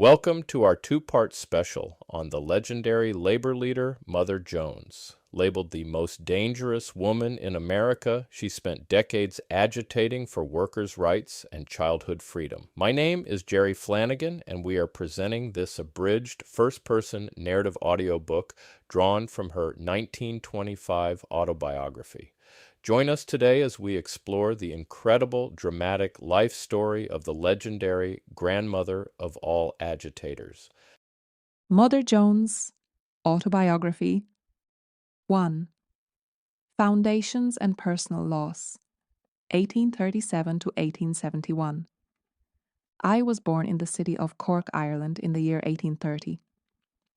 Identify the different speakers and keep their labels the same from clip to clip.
Speaker 1: Welcome to our two-part special on the legendary labor leader, Mother Jones. Labeled the most dangerous woman in America, she spent decades agitating for workers' rights and childhood freedom. My name is Jerry Flanagan, and we are presenting this abridged first-person narrative audiobook drawn from her 1925 autobiography. Join us today as we explore the incredible, dramatic life story of the legendary grandmother of all agitators.
Speaker 2: Mother Jones, Autobiography 1. Foundations and Personal Loss, 1837 to 1871. I was born in the city of Cork, Ireland in the year 1830.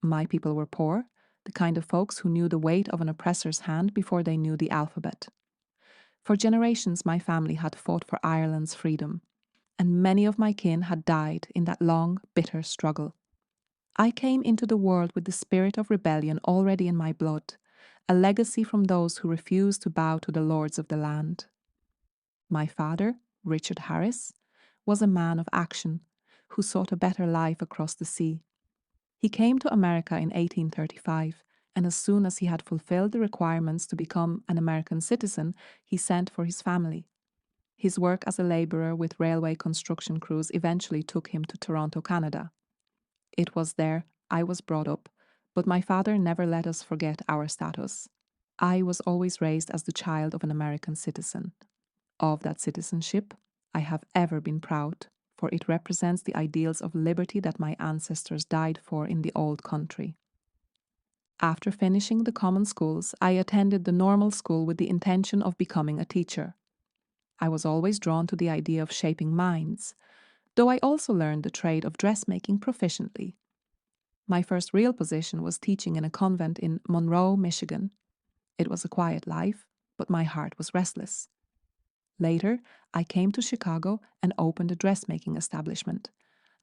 Speaker 2: My people were poor, the kind of folks who knew the weight of an oppressor's hand before they knew the alphabet. For generations, my family had fought for Ireland's freedom, and many of my kin had died in that long, bitter struggle. I came into the world with the spirit of rebellion already in my blood, a legacy from those who refused to bow to the lords of the land. My father, Richard Harris, was a man of action who sought a better life across the sea. He came to America in 1835, and as soon as he had fulfilled the requirements to become an American citizen, he sent for his family. His work as a labourer with railway construction crews eventually took him to Toronto, Canada. It was there I was brought up, but my father never let us forget our status. I was always raised as the child of an American citizen. Of that citizenship, I have ever been proud, for it represents the ideals of liberty that my ancestors died for in the old country. After finishing the common schools, I attended the normal school with the intention of becoming a teacher. I was always drawn to the idea of shaping minds, though I also learned the trade of dressmaking proficiently. My first real position was teaching in a convent in Monroe, Michigan. It was a quiet life, but my heart was restless. Later, I came to Chicago and opened a dressmaking establishment.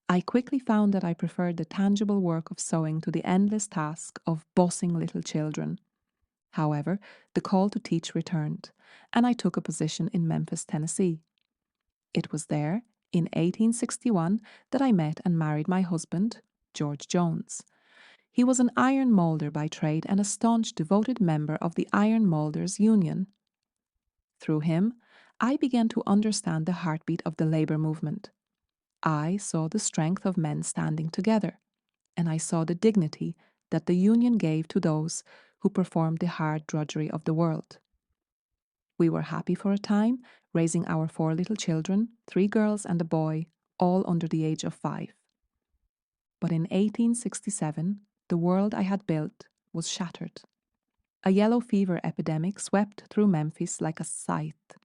Speaker 2: I quickly found that I preferred the tangible work of sewing to the endless task of bossing little children. However, the call to teach returned, and I took a position in Memphis, Tennessee. It was there, in 1861, that I met and married my husband, George Jones. He was an iron moulder by trade and a staunch, devoted member of the Iron Moulders Union. Through him, I began to understand the heartbeat of the labour movement. I saw the strength of men standing together, and I saw the dignity that the union gave to those who performed the hard drudgery of the world. We were happy for a time, raising our 4 little children, 3 girls and a boy, all under the age of 5. But in 1867, the world I had built was shattered. A yellow fever epidemic swept through Memphis like a scythe.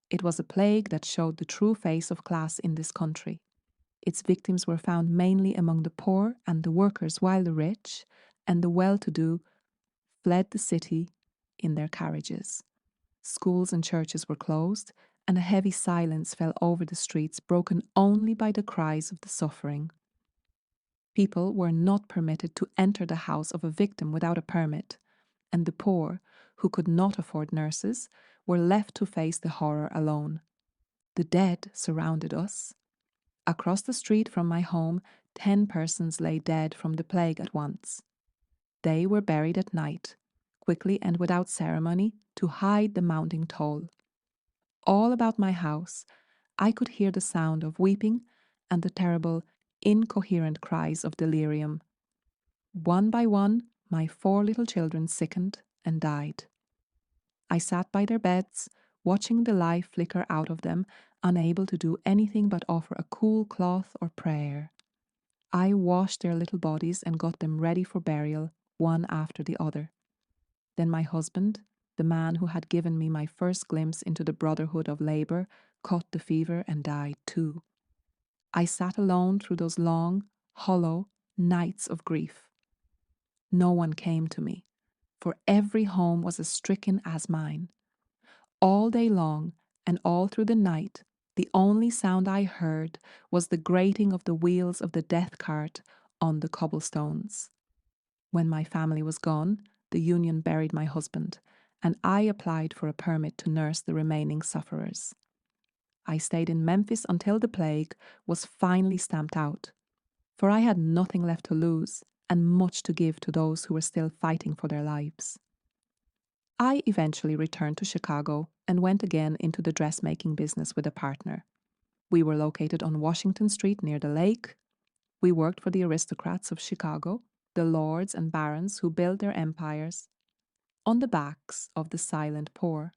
Speaker 2: It was a plague that showed the true face of class in this country. Its victims were found mainly among the poor and the workers, while the rich and the well-to-do fled the city in their carriages. Schools and churches were closed, and a heavy silence fell over the streets, broken only by the cries of the suffering. People were not permitted to enter the house of a victim without a permit, and the poor, who could not afford nurses, were left to face the horror alone. The dead surrounded us. Across the street from my home, 10 persons lay dead from the plague at once. They were buried at night, quickly and without ceremony, to hide the mounting toll. All about my house, I could hear the sound of weeping and the terrible, incoherent cries of delirium. One by one, my 4 little children sickened and died. I sat by their beds, watching the life flicker out of them, unable to do anything but offer a cool cloth or prayer. I washed their little bodies and got them ready for burial, one after the other. Then my husband, the man who had given me my first glimpse into the brotherhood of labour, caught the fever and died too. I sat alone through those long, hollow nights of grief. No one came to me, for every home was as stricken as mine. All day long and all through the night, the only sound I heard was the grating of the wheels of the death cart on the cobblestones. When my family was gone, the union buried my husband, and I applied for a permit to nurse the remaining sufferers. I stayed in Memphis until the plague was finally stamped out. for I had nothing left to lose and much to give to those who were still fighting for their lives. I eventually returned to Chicago and went again into the dressmaking business with a partner. We were located on Washington Street near the lake. We worked for the aristocrats of Chicago, the lords and barons who built their empires on the backs of the silent poor.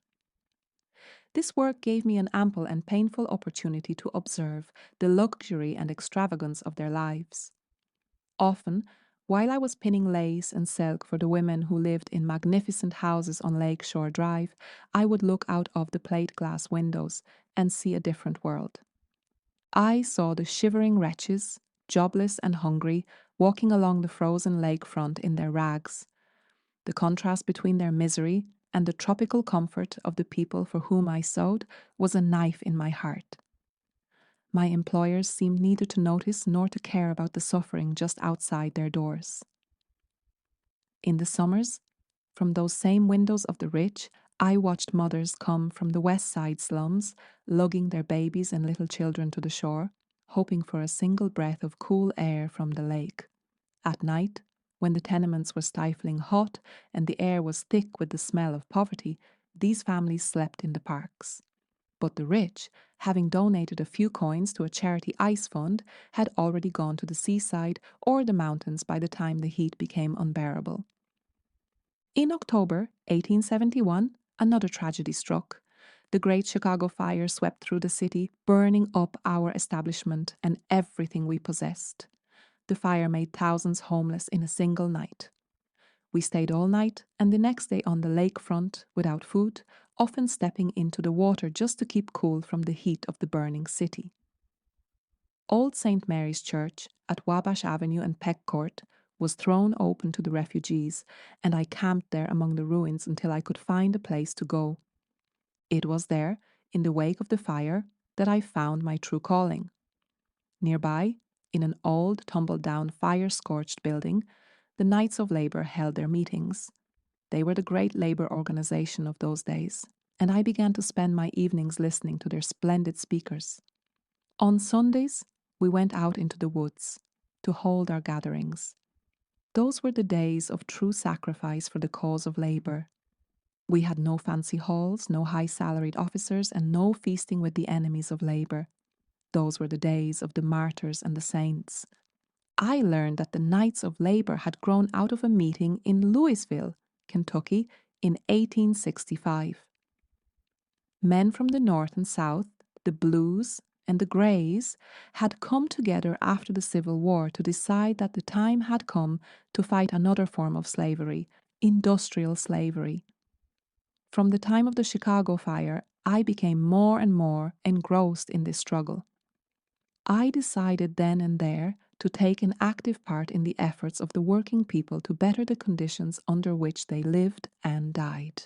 Speaker 2: This work gave me an ample and painful opportunity to observe the luxury and extravagance of their lives. Often, while I was pinning lace and silk for the women who lived in magnificent houses on Lakeshore Drive, I would look out of the plate glass windows and see a different world. I saw the shivering wretches, jobless and hungry, walking along the frozen lakefront in their rags. The contrast between their misery and the tropical comfort of the people for whom I sewed was a knife in my heart. My employers seemed neither to notice nor to care about the suffering just outside their doors. In the summers, from those same windows of the rich, I watched mothers come from the west side slums, lugging their babies and little children to the shore, hoping for a single breath of cool air from the lake. At night, when the tenements were stifling hot and the air was thick with the smell of poverty, these families slept in the parks. But the rich, having donated a few coins to a charity ice fund, had already gone to the seaside or the mountains by the time the heat became unbearable. In October 1871, another tragedy struck. The Great Chicago Fire swept through the city, burning up our establishment and everything we possessed. The fire made thousands homeless in a single night. We stayed all night and the next day on the lakefront without food, often stepping into the water just to keep cool from the heat of the burning city. Old St. Mary's Church at Wabash Avenue and Peck Court was thrown open to the refugees, and I camped there among the ruins until I could find a place to go. It was there, in the wake of the fire, that I found my true calling. Nearby, in an old, tumble-down, fire-scorched building, the Knights of Labour held their meetings. They were the great labour organisation of those days, and I began to spend my evenings listening to their splendid speakers. On Sundays, we went out into the woods to hold our gatherings. Those were the days of true sacrifice for the cause of labour. We had no fancy halls, no high-salaried officers, and no feasting with the enemies of labour. Those were the days of the martyrs and the saints. I learned that the Knights of Labour had grown out of a meeting in Louisville, Kentucky, in 1865. Men from the North and South, the Blues and the Greys, had come together after the Civil War to decide that the time had come to fight another form of slavery, industrial slavery. From the time of the Chicago Fire, I became more and more engrossed in this struggle. I decided then and there to take an active part in the efforts of the working people to better the conditions under which they lived and died.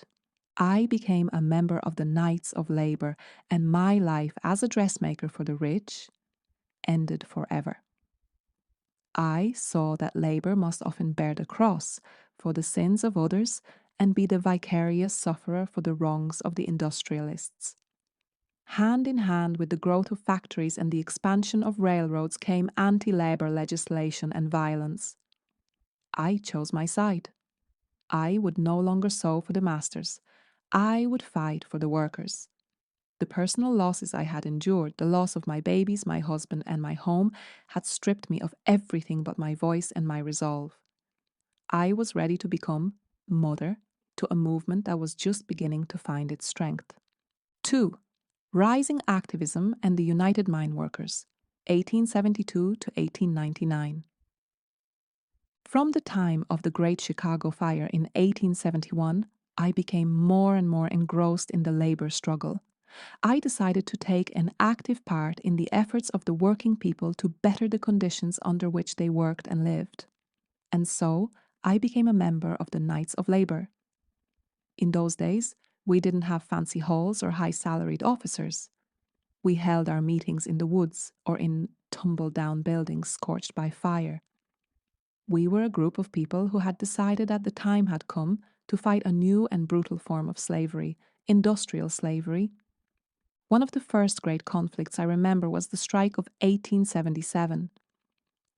Speaker 2: I became a member of the Knights of Labour, and my life as a dressmaker for the rich ended forever. I saw that labour must often bear the cross for the sins of others and be the vicarious sufferer for the wrongs of the industrialists. Hand in hand with the growth of factories and the expansion of railroads came anti-labour legislation and violence. I chose my side. I would no longer sew for the masters. I would fight for the workers. The personal losses I had endured, the loss of my babies, my husband, and my home, had stripped me of everything but my voice and my resolve. I was ready to become mother to a movement that was just beginning to find its strength. 2. Rising Activism and the United Mine Workers, 1872 to 1899. From the time of the Great Chicago Fire in 1871, I became more and more engrossed in the labour struggle. I decided to take an active part in the efforts of the working people to better the conditions under which they worked and lived. And so, I became a member of the Knights of Labour. In those days, we didn't have fancy halls or high-salaried officers. We held our meetings in the woods or in tumble-down buildings scorched by fire. We were a group of people who had decided that the time had come to fight a new and brutal form of slavery, industrial slavery. One of the first great conflicts I remember was the strike of 1877.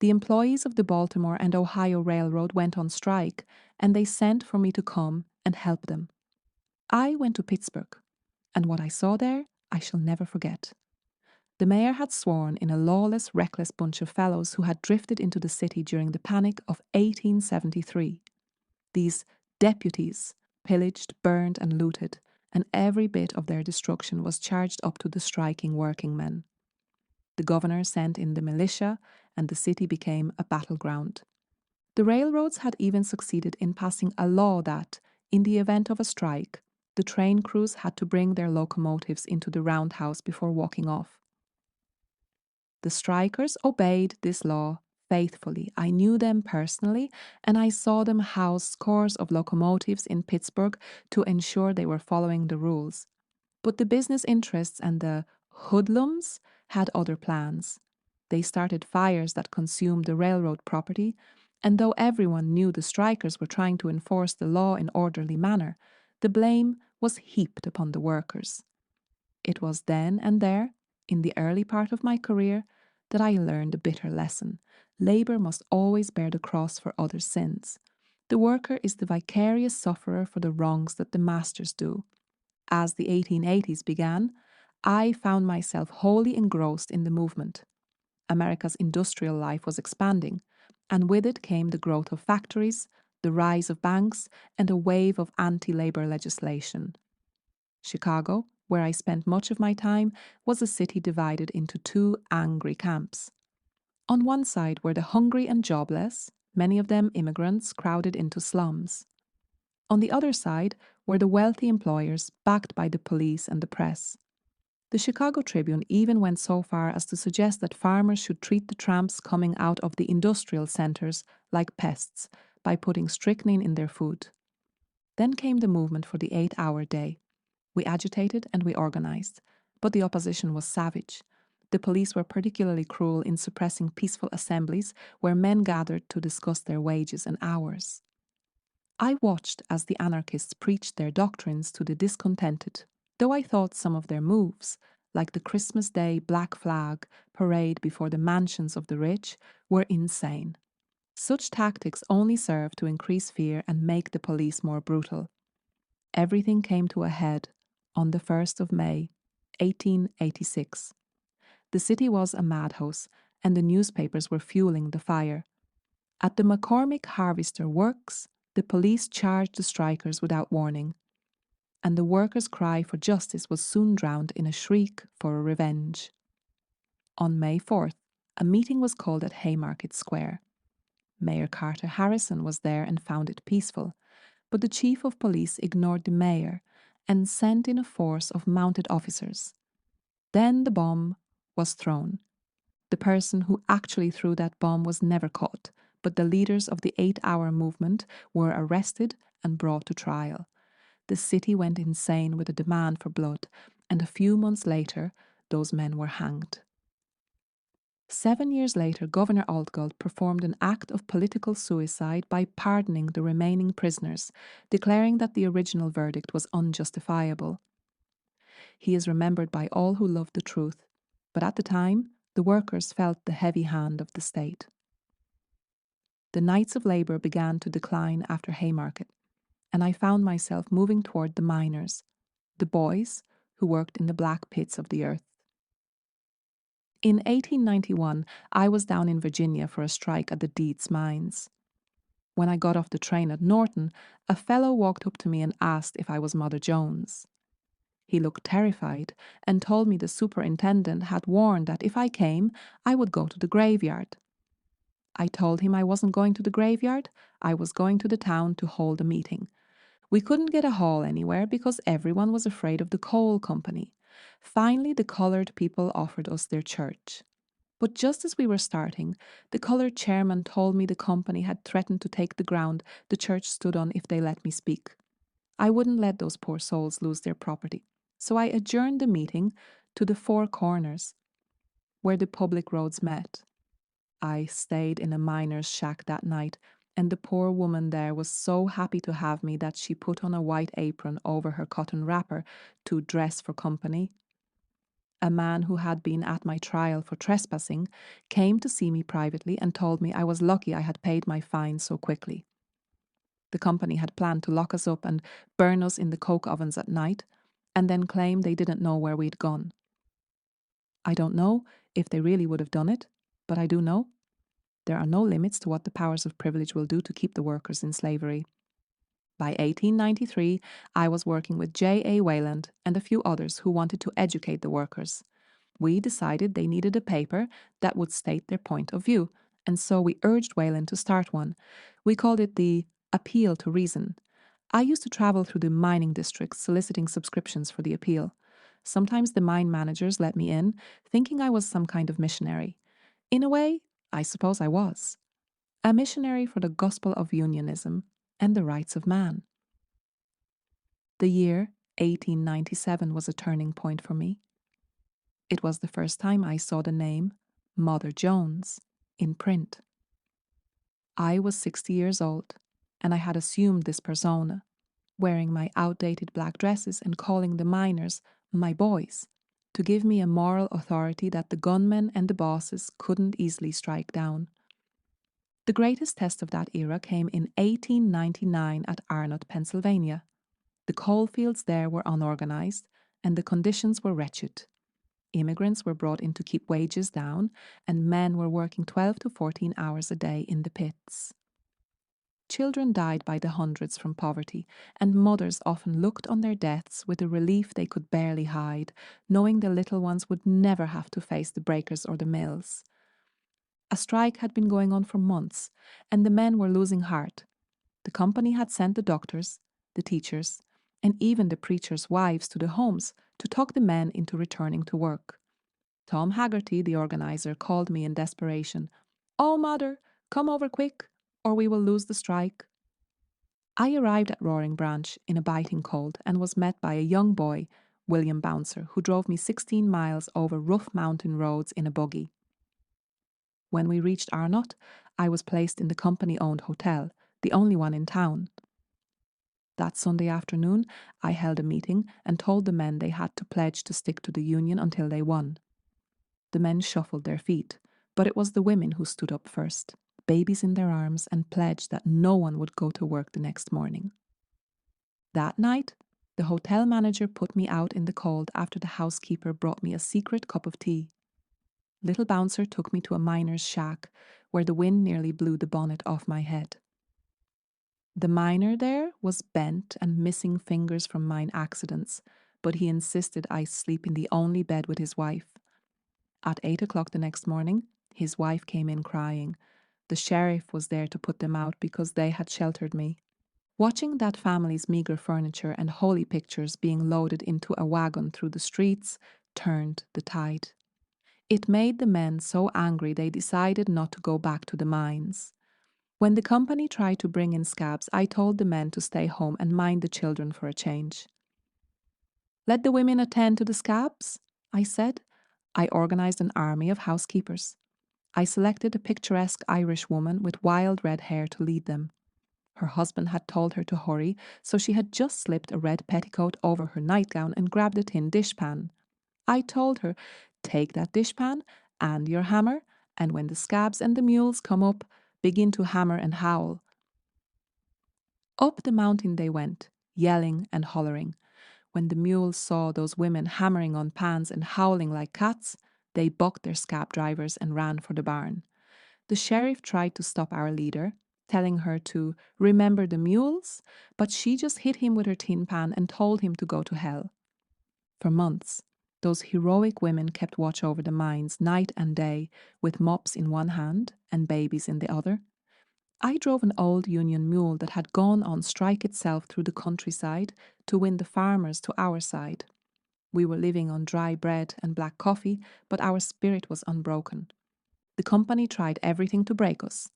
Speaker 2: The employees of the Baltimore and Ohio Railroad went on strike, and they sent for me to come and help them. I went to Pittsburgh, and what I saw there I shall never forget. The mayor had sworn in a lawless, reckless bunch of fellows who had drifted into the city during the Panic of 1873. These deputies pillaged, burned, and looted, and every bit of their destruction was charged up to the striking working men. The governor sent in the militia, and the city became a battleground. The railroads had even succeeded in passing a law that, in the event of a strike, the train crews had to bring their locomotives into the roundhouse before walking off. The strikers obeyed this law faithfully. I knew them personally, and I saw them house scores of locomotives in Pittsburgh to ensure they were following the rules. But the business interests and the hoodlums had other plans. They started fires that consumed the railroad property, and though everyone knew the strikers were trying to enforce the law in orderly manner, the blame was heaped upon the workers. It was then and there, in the early part of my career, that I learned a bitter lesson. Labour must always bear the cross for others' sins. The worker is the vicarious sufferer for the wrongs that the masters do. As the 1880s began, I found myself wholly engrossed in the movement. America's industrial life was expanding, and with it came the growth of factories, the rise of banks, and a wave of anti-labor legislation. Chicago, where I spent much of my time, was a city divided into two angry camps. On one side were the hungry and jobless, many of them immigrants crowded into slums. On the other side were the wealthy employers backed by the police and the press. The Chicago Tribune even went so far as to suggest that farmers should treat the tramps coming out of the industrial centres like pests by putting strychnine in their food. Then came the movement for the 8-hour day. We agitated and we organised, but the opposition was savage. The police were particularly cruel in suppressing peaceful assemblies where men gathered to discuss their wages and hours. I watched as the anarchists preached their doctrines to the discontented, though I thought some of their moves, like the Christmas Day Black Flag parade before the mansions of the rich, were insane. Such tactics only serve to increase fear and make the police more brutal. Everything came to a head on the 1st of May, 1886. The city was a madhouse, and the newspapers were fueling the fire. At the McCormick Harvester Works, the police charged the strikers without warning, and the workers' cry for justice was soon drowned in a shriek for a revenge. On May 4th, a meeting was called at Haymarket Square. Mayor Carter Harrison was there and found it peaceful, but the chief of police ignored the mayor and sent in a force of mounted officers. Then the bomb was thrown. The person who actually threw that bomb was never caught, but the leaders of the 8-hour movement were arrested and brought to trial. The city went insane with a demand for blood, and a few months later, those men were hanged. 7 years later, Governor Altgeld performed an act of political suicide by pardoning the remaining prisoners, declaring that the original verdict was unjustifiable. He is remembered by all who love the truth, but at the time, the workers felt the heavy hand of the state. The Knights of Labour began to decline after Haymarket, and I found myself moving toward the miners, the boys who worked in the black pits of the earth. In 1891, I was down in Virginia for a strike at the Deeds mines. When I got off the train at Norton, a fellow walked up to me and asked if I was Mother Jones. He looked terrified and told me the superintendent had warned that if I came, I would go to the graveyard. I told him I wasn't going to the graveyard, I was going to the town to hold a meeting. We couldn't get a hall anywhere because everyone was afraid of the coal company. Finally, the coloured people offered us their church. But just as we were starting, the coloured chairman told me the company had threatened to take the ground the church stood on if they let me speak. I wouldn't let those poor souls lose their property, so I adjourned the meeting to the Four Corners, where the public roads met. I stayed in a miner's shack that night, and the poor woman there was so happy to have me that she put on a white apron over her cotton wrapper to dress for company. a man who had been at my trial for trespassing, came to see me privately and told me I was lucky I had paid my fine so quickly. The company had planned to lock us up and burn us in the coke ovens at night, and then claim they didn't know where we'd gone. I don't know if they really would have done it, but I do know there are no limits to what the powers of privilege will do to keep the workers in slavery. By 1893, I was working with J.A. Wayland and a few others who wanted to educate the workers. We decided they needed a paper that would state their point of view, and so we urged Wayland to start one. We called it the Appeal to Reason. I used to travel through the mining districts soliciting subscriptions for the appeal. Sometimes the mine managers let me in, thinking I was some kind of missionary. In a way, I suppose I was. A missionary for the gospel of unionism and the rights of man. The year 1897 was a turning point for me. It was the first time I saw the name Mother Jones in print. I was 60 years old, and I had assumed this persona, wearing my outdated black dresses and calling the miners my boys, to give me a moral authority that the gunmen and the bosses couldn't easily strike down. The greatest test of that era came in 1899 at Arnot, Pennsylvania. The coal fields there were unorganized, and the conditions were wretched. Immigrants were brought in to keep wages down, and men were working 12 to 14 hours a day in the pits. Children died by the hundreds from poverty, and mothers often looked on their deaths with a relief they could barely hide, knowing their little ones would never have to face the breakers or the mills. A strike had been going on for months, and the men were losing heart. The company had sent the doctors, the teachers, and even the preachers' wives to the homes to talk the men into returning to work. Tom Haggerty, the organizer, called me in desperation. "Oh, mother, come over quick, or we will lose the strike." I arrived at Roaring Branch in a biting cold and was met by a young boy, William Bouncer, who drove me 16 miles over rough mountain roads in a buggy. When we reached Arnot, I was placed in the company-owned hotel, the only one in town. That Sunday afternoon, I held a meeting and told the men they had to pledge to stick to the union until they won. The men shuffled their feet, but it was the women who stood up first, babies in their arms, and pledged that no one would go to work the next morning. That night, the hotel manager put me out in the cold after the housekeeper brought me a secret cup of tea. Little Bouncer took me to a miner's shack, where the wind nearly blew the bonnet off my head. The miner there was bent and missing fingers from mine accidents, but he insisted I sleep in the only bed with his wife. At 8 o'clock the next morning, his wife came in crying. The sheriff was there to put them out because they had sheltered me. Watching that family's meagre furniture and holy pictures being loaded into a wagon through the streets turned the tide. It made the men so angry they decided not to go back to the mines. When the company tried to bring in scabs, I told the men to stay home and mind the children for a change. "Let the women attend to the scabs," I said. I organized an army of housekeepers. I selected a picturesque Irish woman with wild red hair to lead them. Her husband had told her to hurry, so she had just slipped a red petticoat over her nightgown and grabbed a tin dishpan. I told her, "Take that dishpan and your hammer, and when the scabs and the mules come up, begin to hammer and howl." Up the mountain they went, yelling and hollering. When the mules saw those women hammering on pans and howling like cats, they bucked their scab drivers and ran for the barn. The sheriff tried to stop our leader, telling her to remember the mules, but she just hit him with her tin pan and told him to go to hell. For months, those heroic women kept watch over the mines night and day, with mops in one hand and babies in the other. I drove an old Union mule that had gone on strike itself through the countryside to win the farmers to our side. We were living on dry bread and black coffee, but our spirit was unbroken. The company tried everything to break us.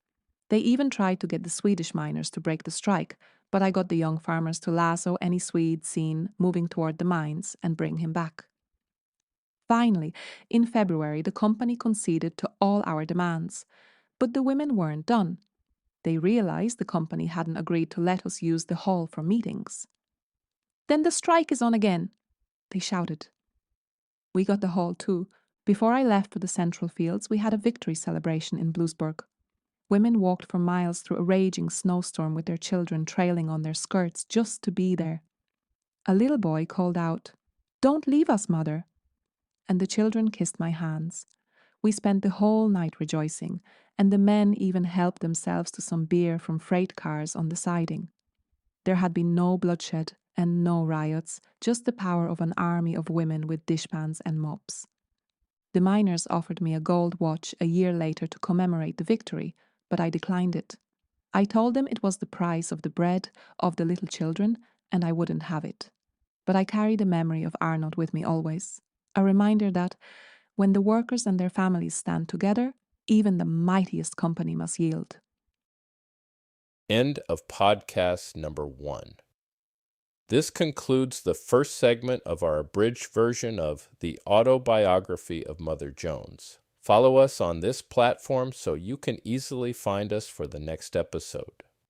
Speaker 2: They even tried to get the Swedish miners to break the strike, but I got the young farmers to lasso any Swede seen moving toward the mines and bring him back. Finally, in February, the company conceded to all our demands, but the women weren't done. They realized the company hadn't agreed to let us use the hall for meetings. "Then the strike is on again," they shouted. We got the hall too. Before I left for the Central Fields, we had a victory celebration in Bluesburg. Women walked for miles through a raging snowstorm with their children trailing on their skirts just to be there. A little boy called out, "Don't leave us, Mother!" And the children kissed my hands. We spent the whole night rejoicing, and the men even helped themselves to some beer from freight cars on the siding. There had been no bloodshed and no riots, just the power of an army of women with dishpans and mops. The miners offered me a gold watch a year later to commemorate the victory, but I declined it. I told them it was the price of the bread of the little children, and I wouldn't have it. But I carry the memory of Arnot with me always, a reminder that when the workers and their families stand together, even the mightiest company must yield.
Speaker 1: End of podcast number 1. This concludes the first segment of our abridged version of the Autobiography of Mother Jones. Follow us on this platform so you can easily find us for the next episode.